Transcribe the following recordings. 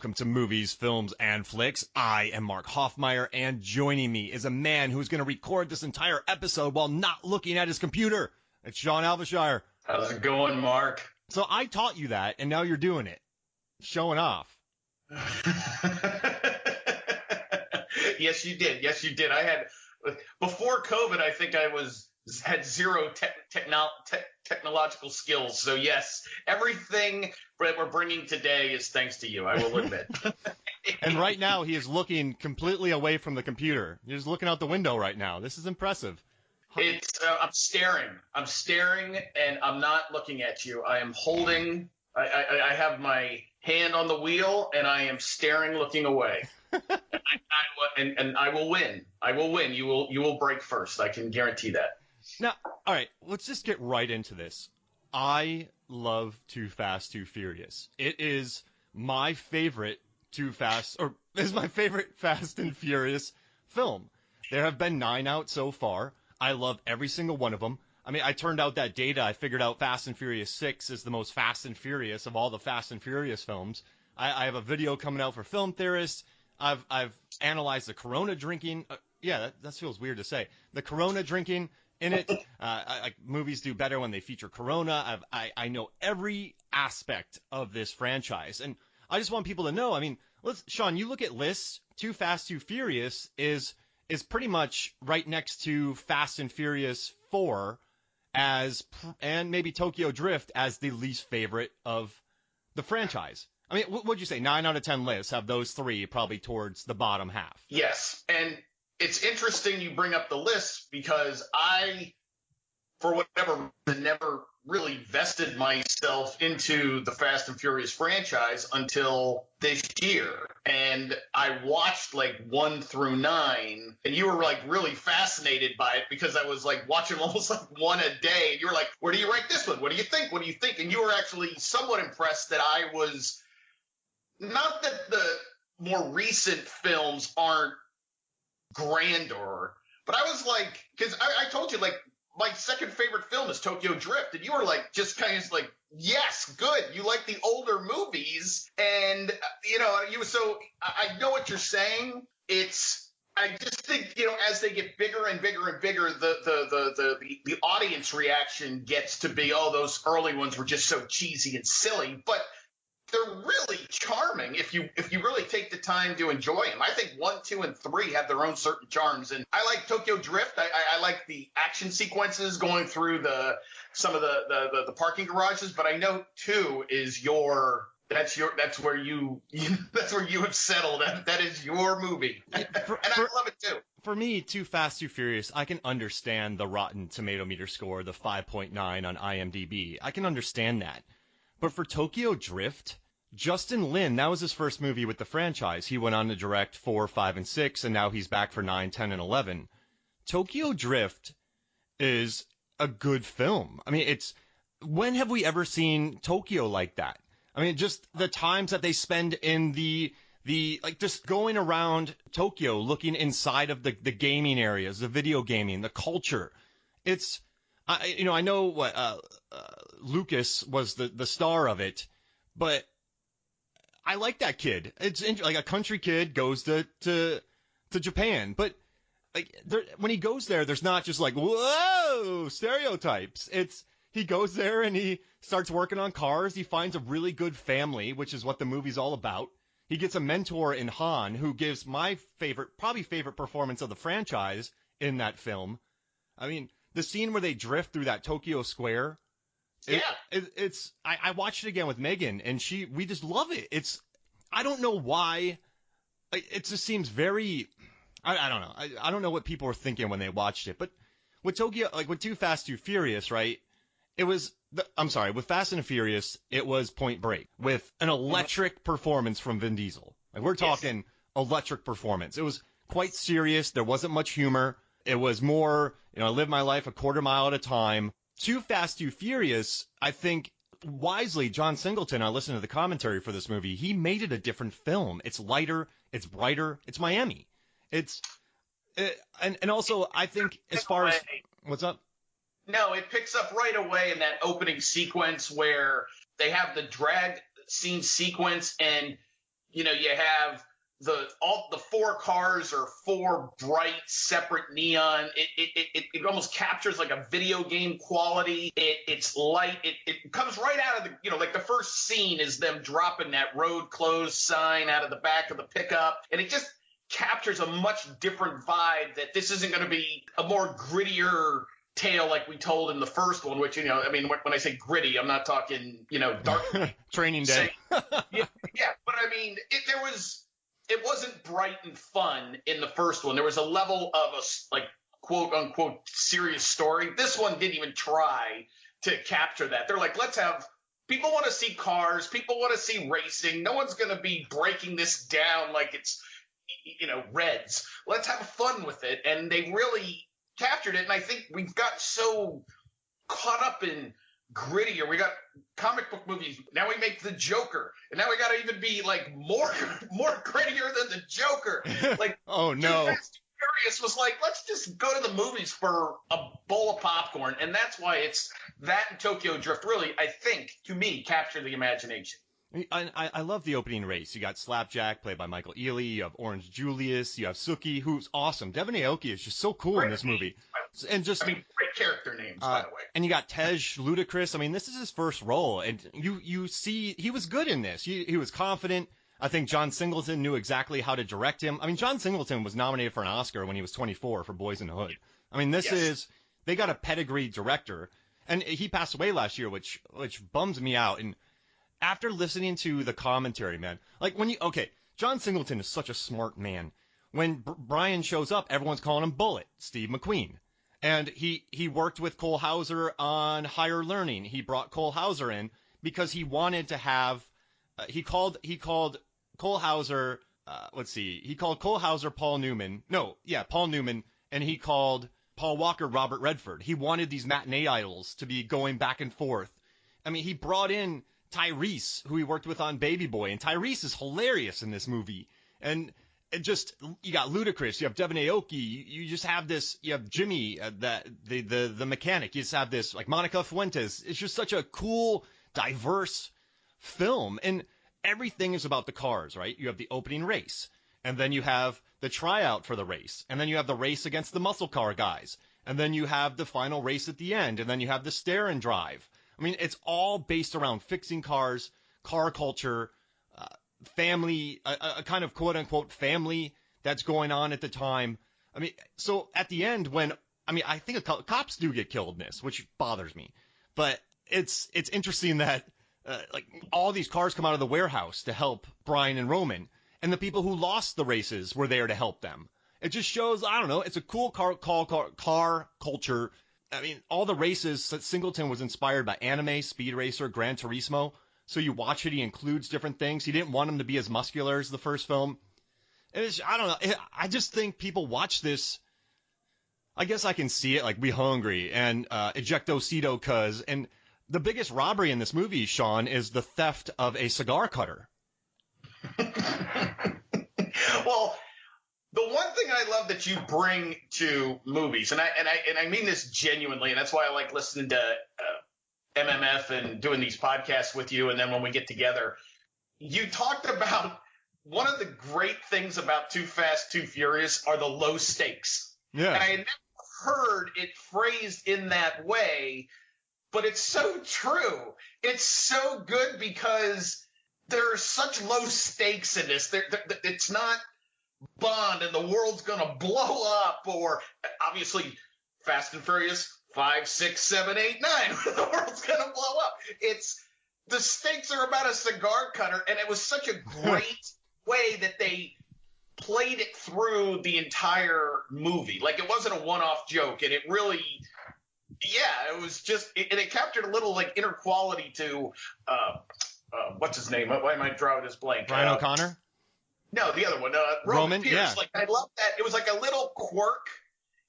welcome to Movies, Films, and Flicks. I am Mark Hoffmeyer, and joining me is a man who's going to record this entire episode while not looking at his computer. It's Sean Alvashire. How's it going, Mark? So I taught you that, and now you're doing it. Showing off. Yes, you did. Yes, you did. I had, before COVID, I think I had zero technological skills. So yes, everything that we're bringing today is thanks to you, I will admit. And right now he is looking completely away from the computer. He's looking out the window right now. This is impressive. I'm staring and I'm not looking at you. I am holding, I have my hand on the wheel and I am staring, looking away. And I will win. I will win. You will break first. I can guarantee that. Now, all right, let's just get right into this. I love Too Fast, Too Furious. It is my favorite Fast and Furious film. There have been 9 out so far. I love every single one of them. I mean, I turned out that data. I figured out Fast and Furious 6 is the most Fast and Furious of all the Fast and Furious films. I have a video coming out for film theorists. I've analyzed the Corona drinking. That feels weird to say. The Corona drinking in it. Movies do better when they feature Corona. I know every aspect of this franchise, and I just want people to know. I mean, Sean, you look at lists. Too Fast, Too Furious is pretty much right next to Fast and Furious 4 and maybe Tokyo Drift as the least favorite of the franchise. I mean, what'd you say? 9 out of 10 lists have those 3 probably towards the bottom half. Yes, and it's interesting you bring up the list because I, for whatever reason, never really vested myself into the Fast and Furious franchise until this year. And I watched like 1 through 9, and you were like really fascinated by it because I was like watching almost like one a day. And you were like, where do you rank this one? What do you think? What do you think? And you were actually somewhat impressed that I was, not that the more recent films aren't grandeur, but I was like, because I told you, like, my second favorite film is Tokyo Drift, and you were like, just kind of like, yes, good, you like the older movies, and so I know what you're saying. I just think, as they get bigger and bigger and bigger, the audience reaction gets to be, oh, those early ones were just so cheesy and silly, but they're really charming if you really take the time to enjoy them. I think 1, 2, and 3 have their own certain charms, and I like Tokyo Drift. I like the action sequences going through some of the parking garages, but I know 2 is that's where you have settled. That is your movie, and I love it too. For me, Too Fast, Too Furious, I can understand the Rotten Tomato meter score, the 5.9 on IMDb. I can understand that. But for Tokyo Drift, Justin Lin, that was his first movie with the franchise. He went on to direct 4, 5, and 6, and now he's back for 9, 10, and 11. Tokyo Drift is a good film. I mean, when have we ever seen Tokyo like that? I mean, just the times that they spend in the just going around Tokyo, looking inside of the gaming areas, the video gaming, the culture. I know what Lucas was the star of it, but I like that kid. It's like a country kid goes to Japan, but like when he goes there, there's not just like whoa stereotypes. He goes there and he starts working on cars. He finds a really good family, which is what the movie's all about. He gets a mentor in Han, who gives my probably favorite performance of the franchise in that film. I mean, the scene where they drift through that Tokyo Square. Yeah. I watched it again with Megan, and we just love it. I don't know why. It just seems very, I don't know. I don't know what people were thinking when they watched it, but with Tokyo, like with Too Fast, Too Furious, right? With Fast and Furious, it was Point Break with an electric performance from Vin Diesel. Like we're talking electric performance. It was quite serious. There wasn't much humor. It was more, I live my life a quarter mile at a time. Too Fast, Too Furious, I think wisely, John Singleton, I listened to the commentary for this movie, he made it a different film. It's lighter, it's brighter, it's Miami. And also, I think as far as, what's up? No, it picks up right away in that opening sequence where they have the drag scene sequence, and You have all the four cars are four bright, separate neon. It almost captures like a video game quality. It's light. It comes right out of the, like the first scene is them dropping that road closed sign out of the back of the pickup. And it just captures a much different vibe that this isn't going to be a more grittier tale like we told in the first one, which, I mean, when I say gritty, I'm not talking, dark. Training Day. yeah, but I mean, it wasn't bright and fun in the first one. There was a level of a quote unquote serious story. This one didn't even try to capture that. They're like, people want to see cars. People want to see racing. No one's going to be breaking this down like it's, Reds. Let's have fun with it. And they really captured it. And I think we've got so caught up in grittier. We got comic book movies. Now we make the Joker, and now we got to even be like more grittier than the Joker. Like, oh no, Furious was like, let's just go to the movies for a bowl of popcorn, and that's why it's that and Tokyo Drift really, I think, to me, capture the imagination. I love the opening race. You got Slapjack, played by Michael Ealy. You have Orange Julius. You have Suki, who's awesome. Devin Aoki is just so cool in this movie. And great character names, by the way. And you got Tej, Ludacris. I mean, this is his first role, and you see he was good in this. He was confident. I think John Singleton knew exactly how to direct him. I mean, John Singleton was nominated for an Oscar when he was 24 for Boys in the Hood. I mean, they got a pedigree director, and he passed away last year, which bums me out. And after listening to the commentary, man, like John Singleton is such a smart man. When Brian shows up, everyone's calling him Bullet, Steve McQueen. And he worked with Cole Hauser on Higher Learning. He brought Cole Hauser in because he wanted to have he called Cole Hauser he called Cole Hauser Paul Newman, and he called Paul Walker Robert Redford. He wanted these matinee idols to be going back and forth. I mean, he brought in Tyrese, who he worked with on Baby Boy, and Tyrese is hilarious in this movie. And you got Ludacris, you have Devin Aoki, you just have this, you have Jimmy, the mechanic, you just have this, like Monica Fuentes. It's just such a cool, diverse film, and everything is about the cars, right? You have the opening race, and then you have the tryout for the race, and then you have the race against the muscle car guys, and then you have the final race at the end, and then you have the stare and drive. I mean, it's all based around fixing cars, car culture, family, a kind of quote-unquote family that's going on at the time. I mean, so at the end I think cops do get killed in this, which bothers me. But it's interesting that, all these cars come out of the warehouse to help Brian and Roman, and the people who lost the races were there to help them. It just shows, I don't know, it's a cool car culture. I mean, all the races, Singleton was inspired by anime, Speed Racer, Gran Turismo. So you watch it, he includes different things. He didn't want him to be as muscular as the first film. I don't know. I just think people watch this. I guess I can see it, like We Hungry and Ejectocito Cuz. And the biggest robbery in this movie, Sean, is the theft of a cigar cutter. Well, the one thing I love that you bring to movies, and I mean this genuinely, and that's why I like listening to MMF and doing these podcasts with you, and then when we get together, you talked about one of the great things about Too Fast, Too Furious are the low stakes. Yeah. And I had never heard it phrased in that way, but it's so true. It's so good because there are such low stakes in this. It's not Bond and the world's going to blow up, or obviously Fast and Furious 5, 6, 7, 8, 9, the world's going to blow up. The stakes are about a cigar cutter, and it was such a great way that they played it through the entire movie. Like, it wasn't a one-off joke, and it really, it was just, and it captured a little, like, inner quality to, what's his name? Why am I drawing this blank? Brian O'Connor? No, the other one. Roman Pierce. Yeah. Like, I love that. It was like a little quirk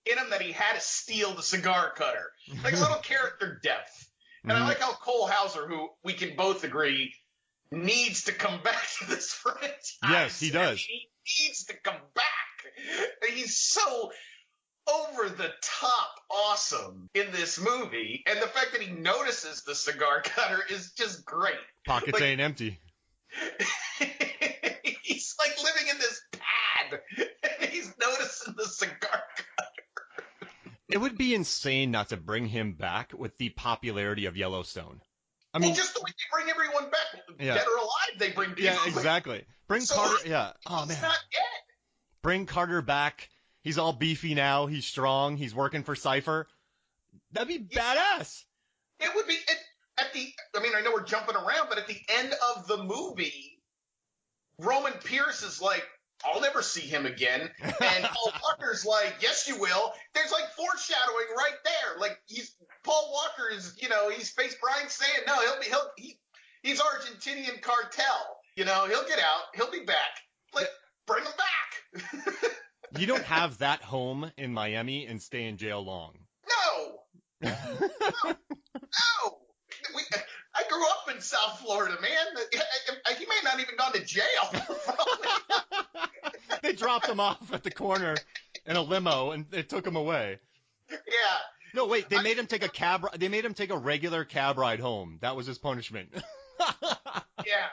in him that he had to steal the cigar cutter. Like a little character depth. And I like how Cole Hauser, who we can both agree needs to come back to this franchise. Yes, he does. He needs to come back. He's so over the top awesome in this movie. And the fact that he notices the cigar cutter is just great. Pockets ain't empty. he's like living in this pad, and he's noticing the cigar cutter. It would be insane not to bring him back with the popularity of Yellowstone. I mean, just the way they bring everyone back, yeah. dead or alive, they bring people. Yeah, exactly. Bring Carter. Yeah. Oh he's man. not dead. Bring Carter back. He's all beefy now. He's strong. He's working for Cypher. That'd be badass. It would be I know we're jumping around, but at the end of the movie, Roman Pierce is like, I'll never see him again. And Paul Walker's like, yes, you will. There's like foreshadowing right there. Like Paul Walker is, he's face Brian saying, no, he's Argentinian cartel. He'll get out. He'll be back. Like, bring him back. You don't have that home in Miami and stay in jail long. No. I grew up in South Florida, man. He may not even gone to jail. They dropped him off at the corner in a limo and they took him away. Yeah. No, wait. They made him take a cab. They made him take a regular cab ride home. That was his punishment. Yeah.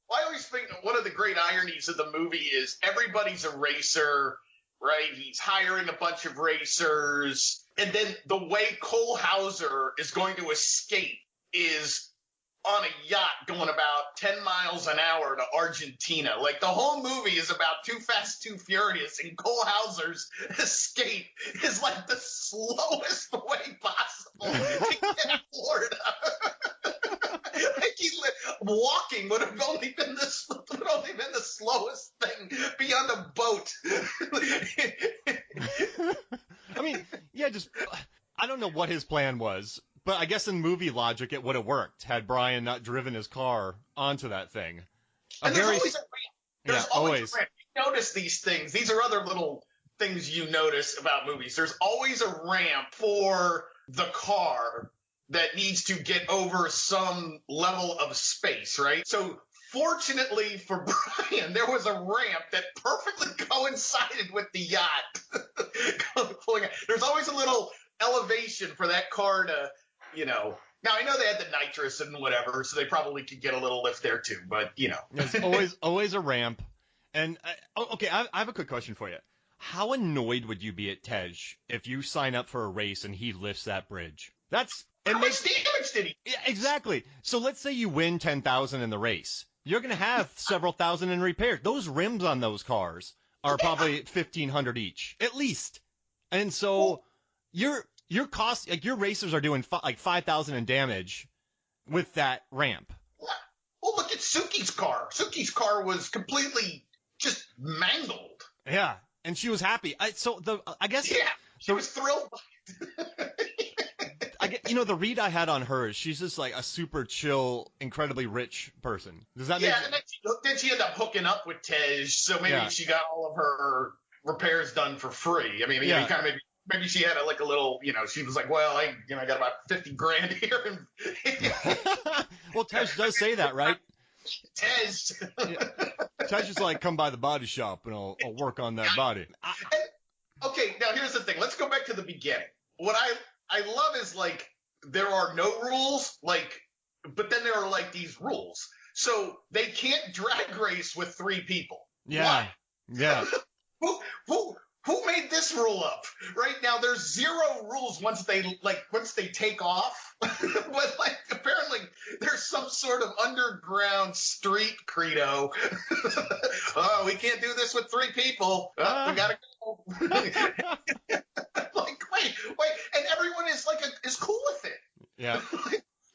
Well, I always think one of the great ironies of the movie is everybody's a racer, right? He's hiring a bunch of racers. And then the way Cole Hauser is going to escape is on a yacht going about 10 miles an hour to Argentina. Like, the whole movie is about Too Fast, Too Furious, and Cole Hauser's escape is like the slowest way possible to get to Florida. Walking would have only been the slowest thing beyond a boat. I mean, yeah, I don't know what his plan was, but I guess in movie logic it would have worked had Brian not driven his car onto that thing. And there's always a ramp. There's always a ramp. You notice these things. These are other little things you notice about movies. There's always a ramp for the car that needs to get over some level of space, right? So fortunately for Brian, there was a ramp that perfectly coincided with the yacht. There's always a little elevation for that car to, Now, I know they had the nitrous and whatever, so they probably could get a little lift there too, but, There's always a ramp. And, okay, I have a quick question for you. How annoyed would you be at Tej if you sign up for a race and he lifts that bridge? How much damage did he? Yeah, exactly. So let's say you win 10,000 in the race. You're going to have several thousand in repairs. Those rims on those cars are probably $1,500 each, at least. And so your cost, like your racers are doing like 5,000 in damage with that ramp. Well, look at Suki's car. Suki's car was completely just mangled. Yeah, and she was happy. I guess. Yeah, she was thrilled. The read I had on her is she's just like a super chill, incredibly rich person. Does that make sense? And then she ended up hooking up with Tej, so maybe she got all of her repairs done for free. I mean, maybe she had a little, she was like, well, I got about 50 grand here. Well, Tej does say that, right? Tej. Tej is like, come by the body shop and I'll work on that body. Okay, now here's the thing. Let's go back to the beginning. What I love is like, there are no rules, but then there are like these rules. So they can't drag race with 3 people. Yeah. Why? Yeah. Who made this rule up? Right now, there's 0 rules once they take off. But apparently there's some sort of underground street credo. Oh, we can't do this with 3 people. Oh, we gotta go. Wait, and everyone is cool with it. Yeah.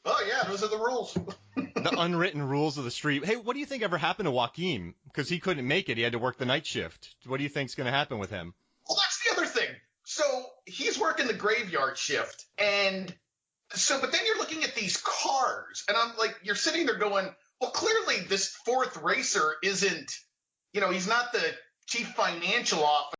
Oh yeah, those are the rules. The unwritten rules of the street. Hey, what do you think ever happened to Joaquin? Because he couldn't make it. He had to work the night shift. What do you think's going to happen with him? Well, that's the other thing. So he's working the graveyard shift, but then you're looking at these cars, and I'm like, you're sitting there going, well, clearly this 4th racer isn't, he's not the chief financial officer